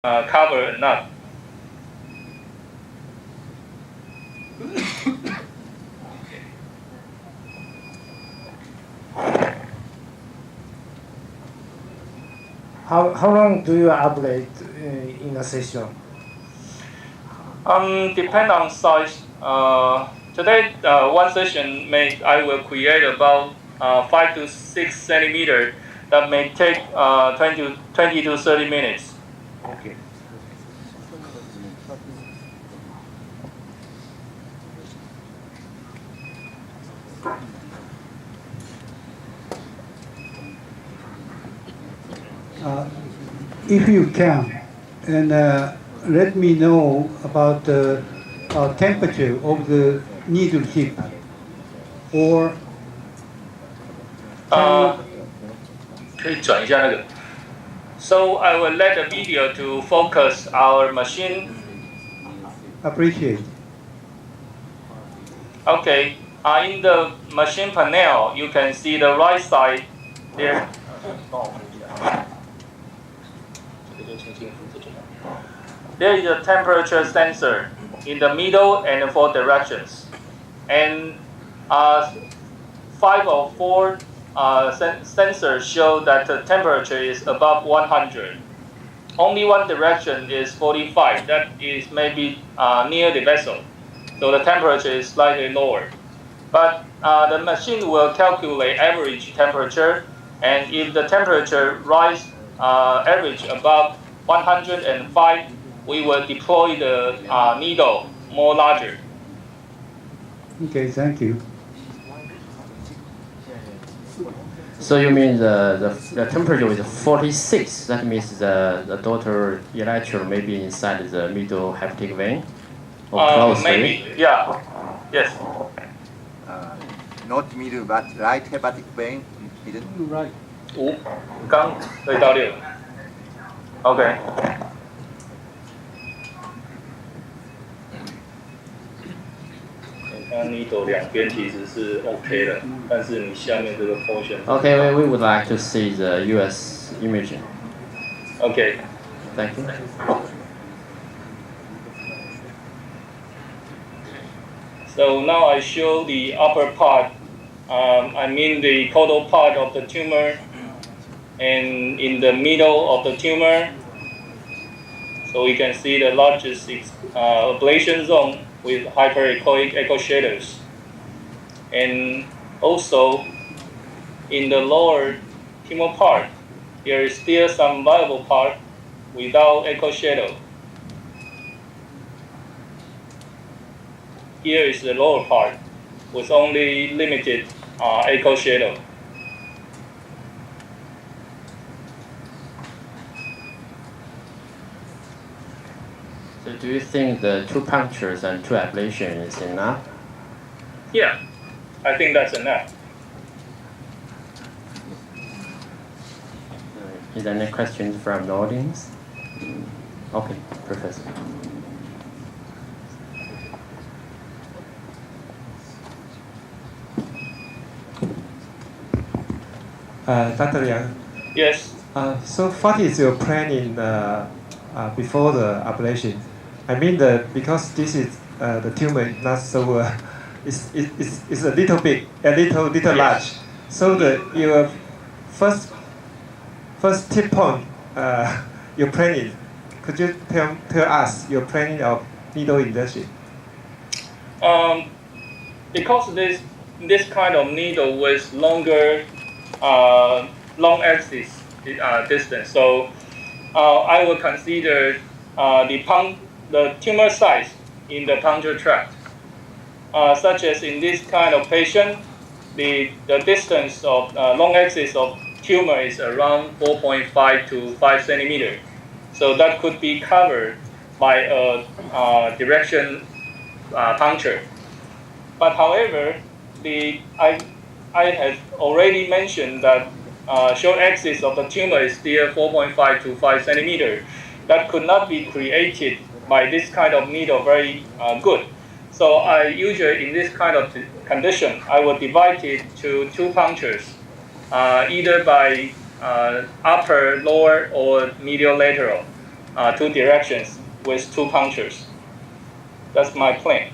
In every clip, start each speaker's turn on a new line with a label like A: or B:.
A: cover a nut.
B: How long do you ablate in a session?
A: Depend on size. Today, one session I will create about 5 to 6 centimeter. That may take 20 to 30 minutes.
B: Okay.
C: If you can, and let me know about the temperature of the needle tip, or
A: 可以转一下那个。So I will let the video to focus our machine.
C: appreciate.
A: Okay. In the machine panel, you can see the right side there. There is a temperature sensor in the middle and 4 directions, and 5 or 4 sensors show that the temperature is above 100. Only one direction is 45. That is maybe near the vessel, so the temperature is slightly lower. But the machine will calculate average temperature, and if the temperature rise average above 105, we will deploy the needle more larger.
C: Okay, thank you.
D: So you mean the temperature is 46? That means the daughter electrode may be inside the middle hepatic vein, or close to
A: maybe,
D: it?
A: yeah, yes.
E: Not middle, but right hepatic vein. Middle.
C: Right.
A: 5刚可以到6。OK。它 needle 两边其实是 OK 的，但是你下面这个 portion。Okay,
D: we would like to see the US imaging.
A: OK.
D: Thank you.
A: So now I show the upper part. I mean the caudal part of the tumor, and in the middle of the tumor, so we can see the largest ablation zone with hyperechoic echo shadows. And also, in the lower tumor part, there is still some viable part without echo shadow. Here is the lower part with only limited echo shadow.
D: So do you think the 2 punctures and 2 ablations is enough?
A: Yeah, I think that's enough.
D: Is there any questions from the audience? Okay, Professor.
F: Dr. Liang,
A: Yes.
F: so what is your plan in before the ablation? I mean, because this is the tumor is not so it's a little big, a little large. So your first tip point your planning. Could you tell us your planning of needle injection?
A: Because this kind of needle with longer long axis distance, so I will consider the tumor size in the puncture tract, such as in this kind of patient, the distance of long axis of tumor is around 4.5 to 5 centimeter. So that could be covered by a direction puncture. But however, I had already mentioned that short axis of the tumor is still 4.5 to 5 centimeter. That could not be created by this kind of needle very good. So I usually, in this kind of condition, I will divide it to 2 punctures, either by upper, lower, or medial lateral. two directions with two punctures. That's my plan.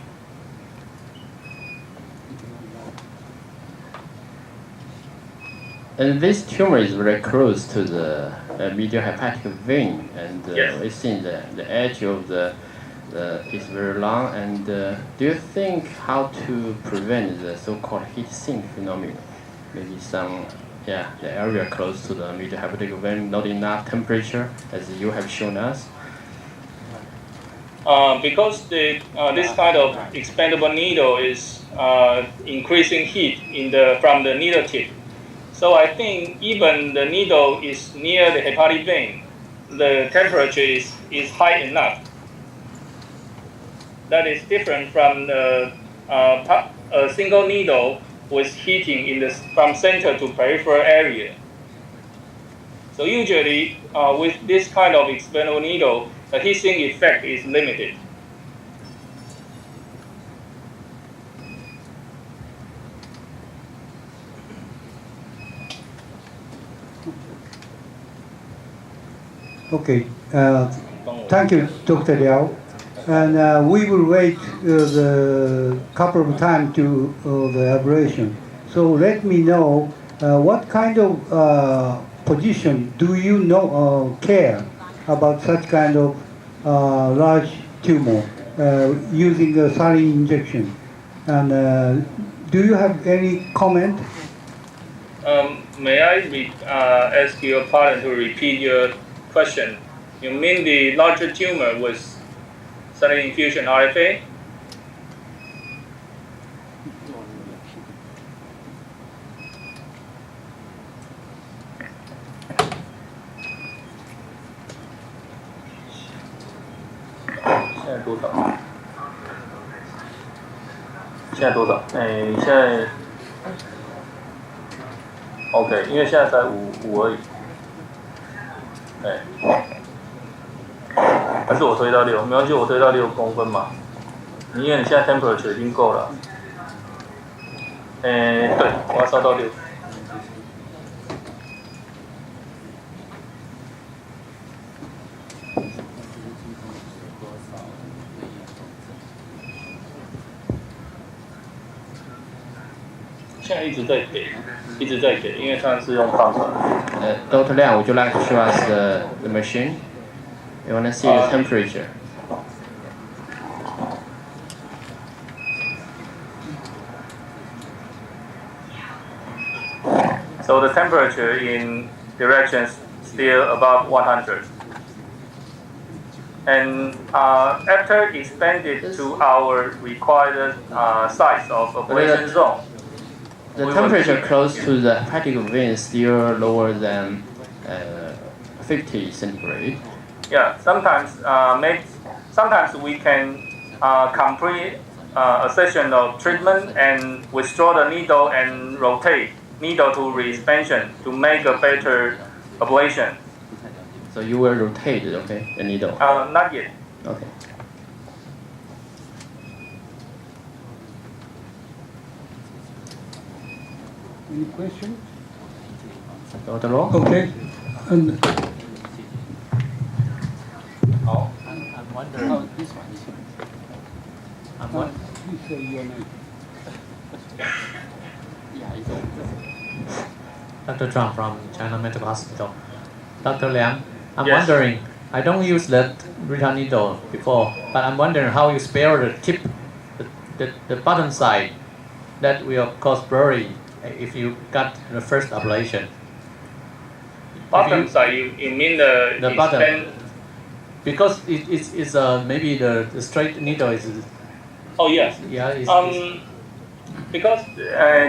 D: And this tumor is very close to the medial hepatic vein, and
A: Yes.
D: we see the edge of the is very long. And do you think how to prevent the so-called heat sink phenomenon? Maybe some, the area close to the medial hepatic vein, not enough temperature, as you have shown us.
A: Because this kind of expandable needle is increasing heat from the needle tip. So I think even the needle is near the hepatic vein, the temperature is high enough. That is different from a single needle with heating from center to peripheral area. So usually with this kind of expandable needle, the heat sink effect is limited.
C: Okay. Thank you, Dr. Liao. And we will wait the couple of time to the ablation. So let me know what kind of position do you care about such kind of large tumor using a saline injection? And do you have any comment?
A: May I ask your partner to repeat your question? You mean the larger tumor with saline infusion RFA?
G: OK， 因为现在才5而已，还是我推到6，没关系，我推到6公分嘛。因为你现在 temperature 已经够了。对，我要烧到6。
A: 现在一直在给，因为它是用 pump。Dr.
D: Liang, would you like to show us the machine? You want to see the temperature?
A: So the temperature in directions still above 100. And after expanded to our required size of ablation zone,
D: the temperature close to the hepatic vein is still lower than 50 centigrade.
A: Yeah, sometimes we can complete a session of treatment and withdraw the needle and rotate needle to re-expansion to make a better ablation.
D: So you will rotate it, okay, the needle?
A: Not yet.
D: Okay.
C: Any question?
D: Dr. Law?
C: Okay. And
H: I'm wondering. Oh, this one. I'm wondering.
C: please say your name.
H: Yeah, it's Dr. Zhang from China Medical Hospital. Dr. Liang, I'm
A: Yes.
H: wondering, I don't use that Rita needle before, but I'm wondering how you spare the tip, the bottom side, that will cause blurry if you got the first ablation.
A: Bottom side, you mean the
H: bottom.
A: expand?
H: Because it's maybe the straight needle is,
A: Oh yes.
H: yeah, it's,
A: Because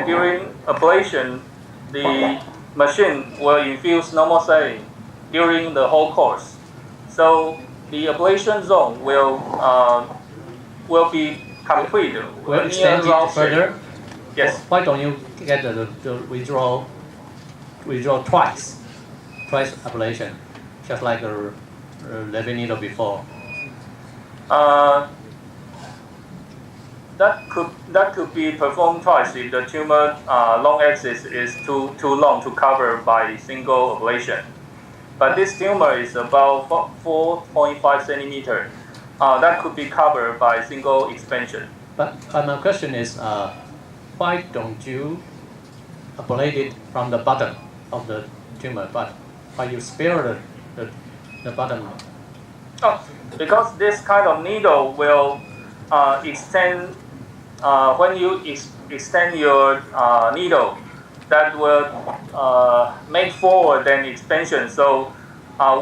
A: during ablation, the machine will infuse normal saline during the whole course. So the ablation zone will be complete.
H: will
A: near
H: extend it
A: round shape.
H: further.
A: Yes.
H: Why don't you get the withdraw twice ablation, just like a levy needle before?
A: That could be performed twice if the tumor long axis is too long to cover by single ablation. but this tumor is about 4.5 centimeter. That could be covered by single expansion.
H: But my question is, why don't you ablate it from the bottom of the tumor, but why you spare the bottom?
A: Oh, because this kind of needle will extend, when you extend your needle, that will make forward an expansion. So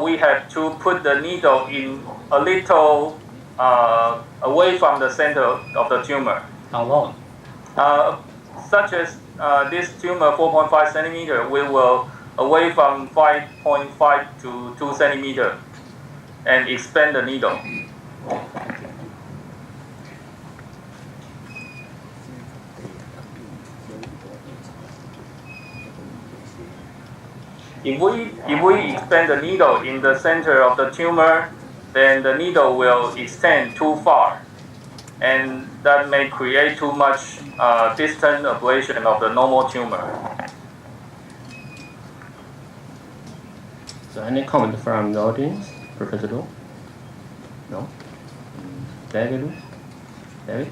A: we have to put the needle in a little away from the center of the tumor.
H: How long?
A: Such as this tumor, 4.5 centimeter, we will away from 5.5 to 2 centimeter and expand the needle. If we expand the needle in the center of the tumor, then the needle will extend too far, and that may create too much distant ablation of the normal tumor.
D: So any comment from the audience? Professor Lu? No? David? David?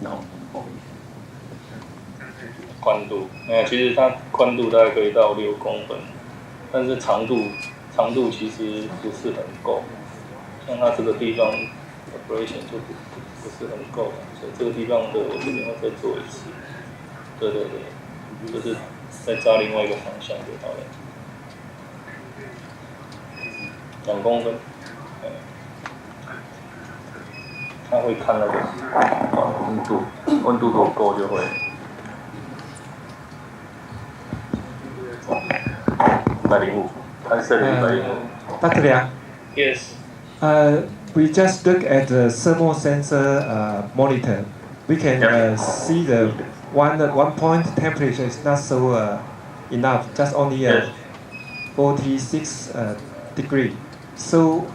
D: No.
A: 宽度，其实它宽度大概可以到6公分，但是长度其实不是很够，像它这个地方 ablation 就不是很够，所以这个地方的我这边要再做一次。对，就是再扎另外一个方向就好了。2公分，他会看那个温度如果够就会。105, I said 105.
F: Dr. Liang,
A: Yes.
F: we just look at the thermal sensor monitor. We can see the one point temperature is not so enough, just only 46 degree. So,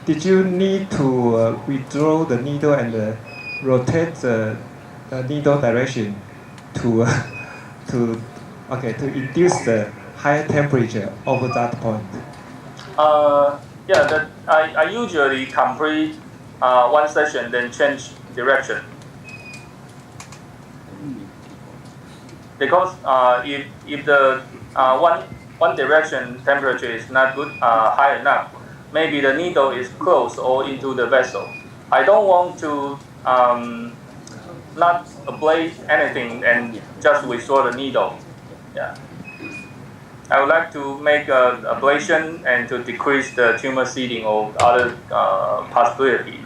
F: did you need to withdraw the needle and rotate the needle direction to induce the higher temperature over that point?
A: I usually complete one session, then change direction. Because if the one direction temperature is not good, high enough, maybe the needle is close or into the vessel. I don't want to not ablate anything and just withdraw the needle. Yeah. I would like to make an ablation and to decrease the tumor seeding or other possibilities.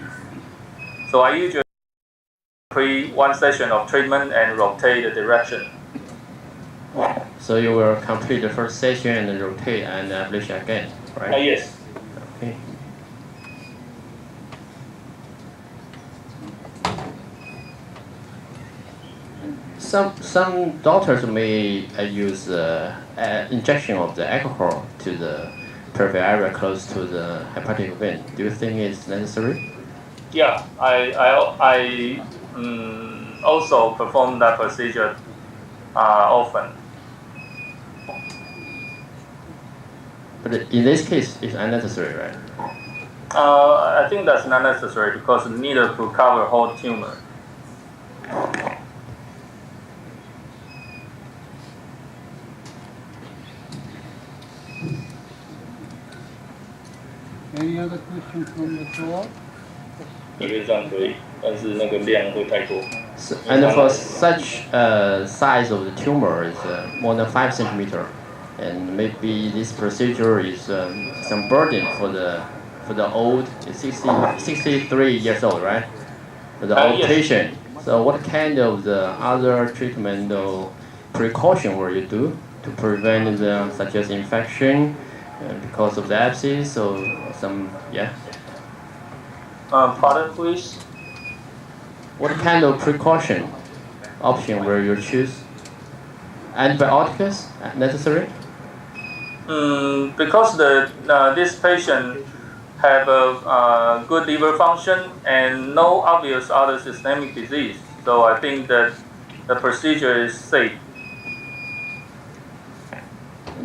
A: So I usually complete one session of treatment and rotate the direction.
D: So you will complete the first session and then rotate and ablation again, right?
A: Yes.
D: Okay. Some doctors may use injection of the alcohol to the peripheral area close to the hepatic vein. Do you think it's necessary?
A: Yeah, I also perform that procedure often.
D: But in this case, it's unnecessary, right?
A: I think that's not necessary because the needle could cover whole tumor.
C: Any other questions from the floor?
A: 理论上可以，但是那个量会太多。
D: And for such size of the tumor is more than 5 centimeter, and maybe this procedure is some burden for the old 63 years old, right? For the old
A: yes.
D: patient. So what kind of the other treatment or precaution will you do to prevent the such as infection because of the abscess or some
A: Pardon, please.
D: What kind of precaution option will you choose? Antibiotics necessary?
A: Because this patient have a good liver function and no obvious other systemic disease, so I think that the procedure is safe.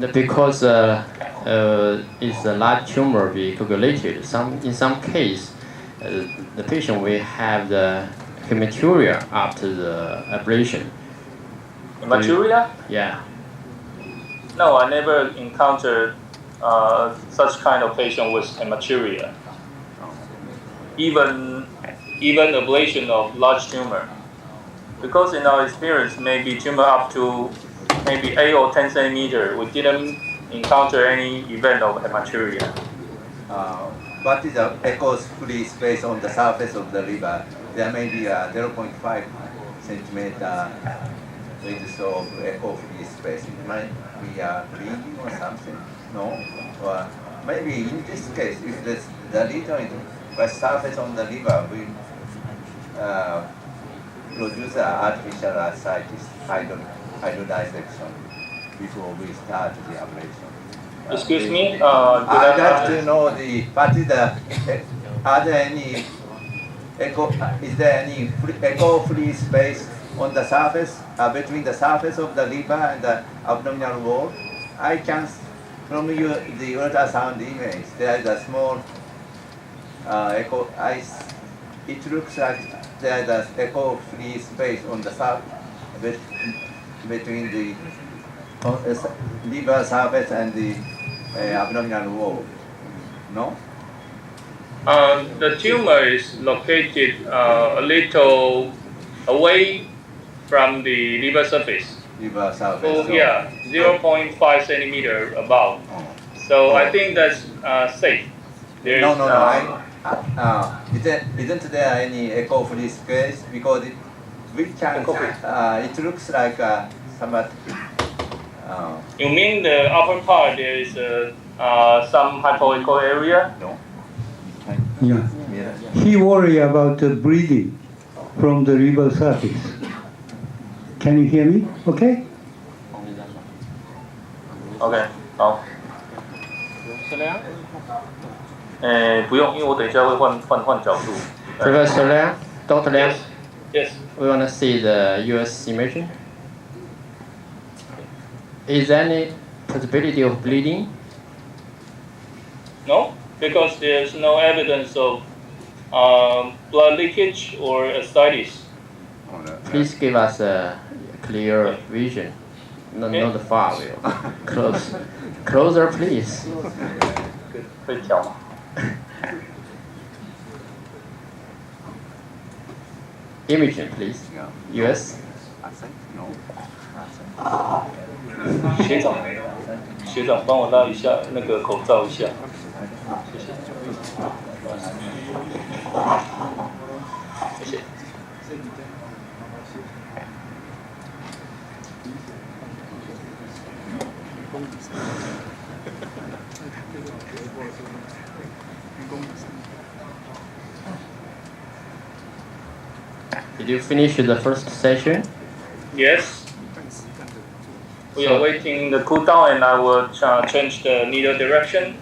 D: because it's a large tumor be coagulated. In some case, the patient will have the hematuria after the ablation.
G: Hematuria?
D: Yeah.
G: No, I never encountered such kind of patient with hematuria. Even ablation of large tumor. Because in our experience, maybe tumor up to maybe 8 or 10 centimeter, we didn't encounter any event of hematuria.
E: What is the echoes free space on the surface of the liver? There may be a 0.5 centimeter width of echo free space. It might be a bleeding or something. No? Or maybe in this case, if the lesion is by surface on the liver, we produce an artificial ascites, hydrodissection before we start the ablation.
G: Excuse me?
E: I'd like to know are there any is there any echo-free space on the surface, between the surface of the liver and the abdominal wall? I can, from the ultrasound image, there is a small echo. It looks like there is an echo-free space on the surface between the liver surface and the abdominal wall. No?
A: The tumor is located a little away from the liver surface.
E: Liver surface.
A: So yeah, 0.5 centimeter above. So I think that's safe. There's,
E: No. Isn't there any echo-free space? Because it looks like somewhat.
A: You mean the upper part there is some hypoecho area?
E: No.
C: Yeah. He worry about the breathing from the liver surface. Can you hear me? Okay?
G: OK，好。不用，因为我等一下会换角度。
D: Professor Liang, Dr. Liang,
A: Yes.
D: we want to see the US imaging. Is there any possibility of bleeding?
A: No, because there's no evidence of blood leakage or ascites.
D: Please give us a clear vision. Not far away. Closer, please.
G: 可以调吗？
D: Imaging, please. US.
E: No.
G: 学长，帮我拉一下那个口罩一下，谢谢。谢谢。
D: Did you finish the first session?
A: Yes. We are waiting the cool down, and I will change the needle direction.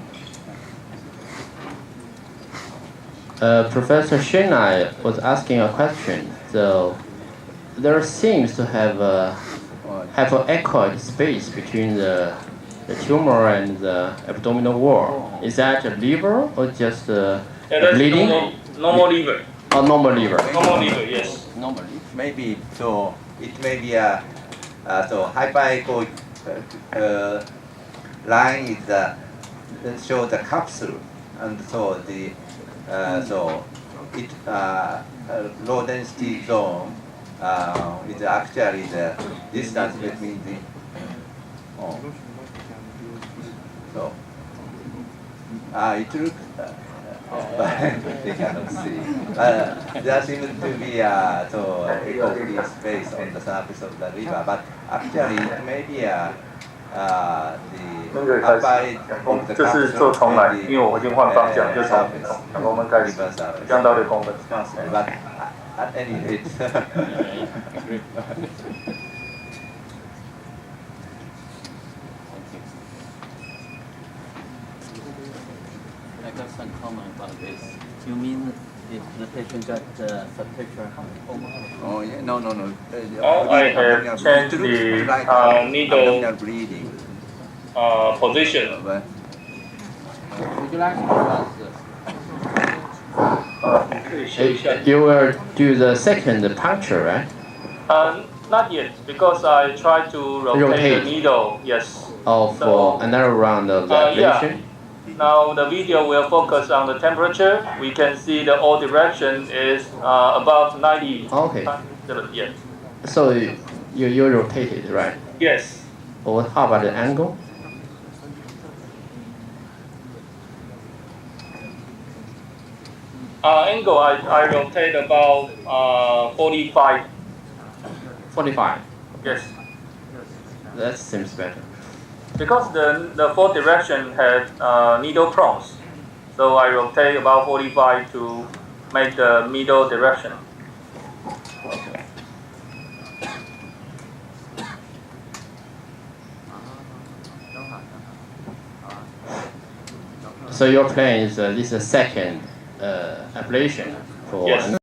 D: Professor Shenai was asking a question. So there seems to have an echoed space between the tumor and the abdominal wall. Is that a liver or just bleeding?
A: Normal liver.
D: Oh, normal liver.
A: Normal liver, yes.
D: Normal liver.
E: Maybe so. It may be a hyperecho line is show the capsule, and so the low density zone is actually the distance between the. So it looks. They cannot see. There seems to be echo-free space on the surface of the liver, but actually it may be the upper of the
G: 这是做重来，因为我已经换方向，就从2公分开始，降到6公分。
E: But at any rate.
I: I got some comment about this. You mean if the patient got subpicture lymphoma?
E: Oh yeah, no.
A: I have changed the needle position.
I: Would you like to give us
D: You will do the second puncture, right?
A: Not yet, because I try to rotate
D: Rotate.
A: the needle. Yes.
D: Or for another round of the ablation?
A: Now the video will focus on the temperature. We can see the all direction is above 90.
D: Okay.
A: Yes.
D: So you rotate it, right?
A: Yes.
D: Or how about the angle?
A: Angle, I rotate about 45.
D: 45.
A: Yes.
D: That seems better.
A: Because the fourth direction had needle prongs, so I rotate about 45 to make the middle direction.
D: So your plan is this is a second ablation for
A: Yes.